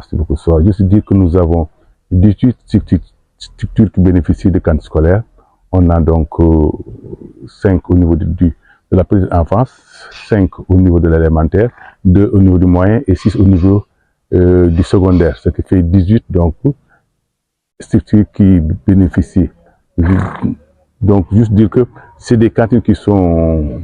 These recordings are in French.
Merci beaucoup. So, juste dire que nous avons 18 structures qui bénéficient de cantines scolaires. On a donc 5 au niveau de la petite enfance, 5 au niveau de l'élémentaire, 2 au niveau du moyen et 6 au niveau du secondaire. Ce qui fait 18 donc, structures qui bénéficient. Donc, juste dire que c'est des cantines qui sont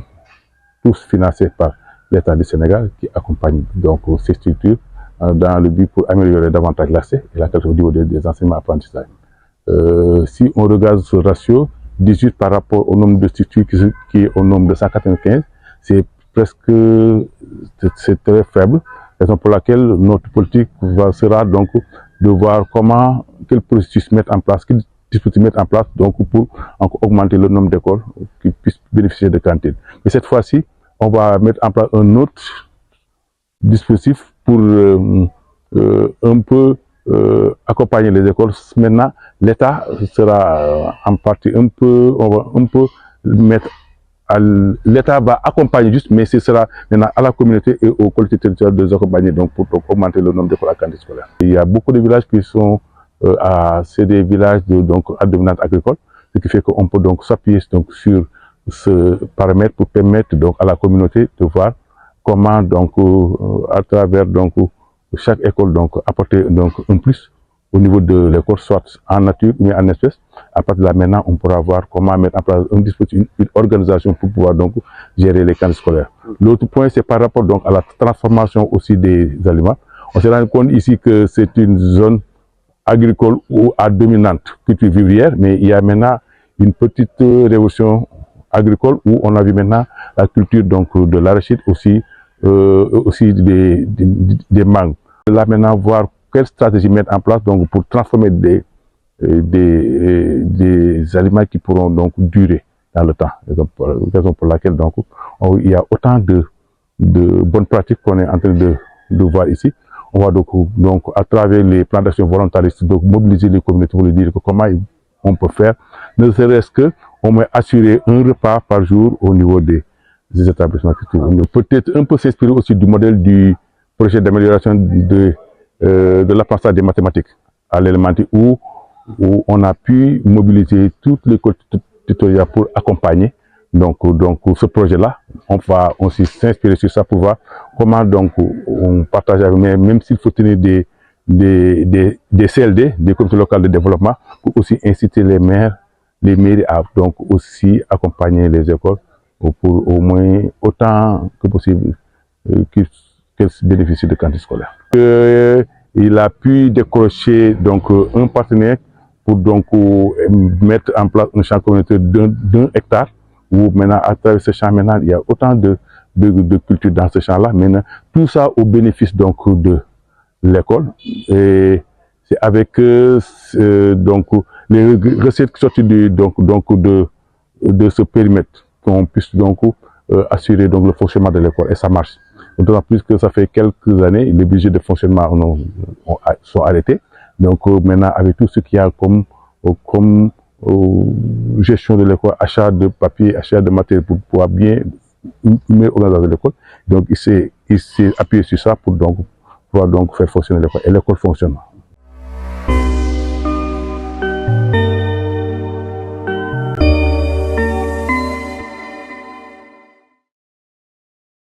tous financées par l'État du Sénégal qui accompagne donc ces structures dans le but pour améliorer davantage l'accès et la qualité au niveau des enseignements apprentissages. Si on regarde ce ratio, 18 par rapport au nombre de structures qui est au nombre de 195, c'est presque c'est très faible. Raison pour laquelle notre politique sera donc de voir comment, quel processus mettre en place, quel dispositif mettre en place donc pour augmenter le nombre d'écoles qui puissent bénéficier de cantines. Mais cette fois-ci, on va mettre en place un autre dispositif pour un peu accompagner les écoles. Maintenant, l'État sera en partie on va un peu mettre l'État va accompagner juste, mais ce sera maintenant à la communauté et aux collectivités territoriales de les accompagner donc pour augmenter le nombre d'écoles à cantines scolaires. Il y a beaucoup de villages qui sont c'est des villages à dominante agricole, ce qui fait qu'on peut donc s'appuyer donc sur ce paramètre pour permettre donc à la communauté de voir comment donc à travers donc chaque école donc apporter donc un plus au niveau de l'école, soit en nature ou en espèces. À partir de là maintenant, on pourra voir comment mettre en place un dispositif, une organisation pour pouvoir donc gérer les cantines scolaires. L'autre point, c'est par rapport donc à la transformation aussi des aliments. On se rend compte ici que c'est une zone agricole ou à dominante culture vivrière, mais il y a maintenant une petite révolution agricole où on a vu maintenant la culture donc de l'arachide aussi des mangues. Là maintenant voir quelle stratégie mettre en place donc pour transformer des aliments qui pourront donc durer dans le temps. Raison pour laquelle donc il y a autant de bonnes pratiques qu'on est en train de voir ici. On va donc à travers les plans d'action volontaristes donc mobiliser les communautés pour leur dire que comment on peut faire, ne serait-ce que au moins assurer un repas par jour au niveau des établissements culturels. Peut-être un peu s'inspirer aussi du modèle du projet d'amélioration de l'apprentissage des mathématiques à l'élémentaire où on a pu mobiliser toutes les collectivités territoriales pour accompagner donc ce projet-là. On va aussi s'inspirer sur ça pour voir comment donc on partage avec, même s'il faut tenir des CLD, des comités locaux de développement, pour aussi inciter les maires, les mairies à donc aussi accompagner les écoles pour au moins autant que possible qu'elles bénéficient de cantines scolaires. Il a pu décrocher donc un partenaire pour donc mettre en place un champ communautaire d'un hectare où maintenant à travers ce champ maintenant il y a autant de cultures dans ce champ là. Maintenant tout ça au bénéfice donc de l'école et c'est avec donc les recettes qui sortent de ce périmètre qu'on puisse donc assurer donc le fonctionnement de l'école et ça marche. D'autant plus que ça fait quelques années, les budgets de fonctionnement sont arrêtés. Donc maintenant, avec tout ce qu'il y a comme gestion de l'école, achat de papier, achat de matériel pour pouvoir bien organiser l'école, donc il s'est appuyé sur ça pour pouvoir donc faire fonctionner l'école. Et l'école fonctionne.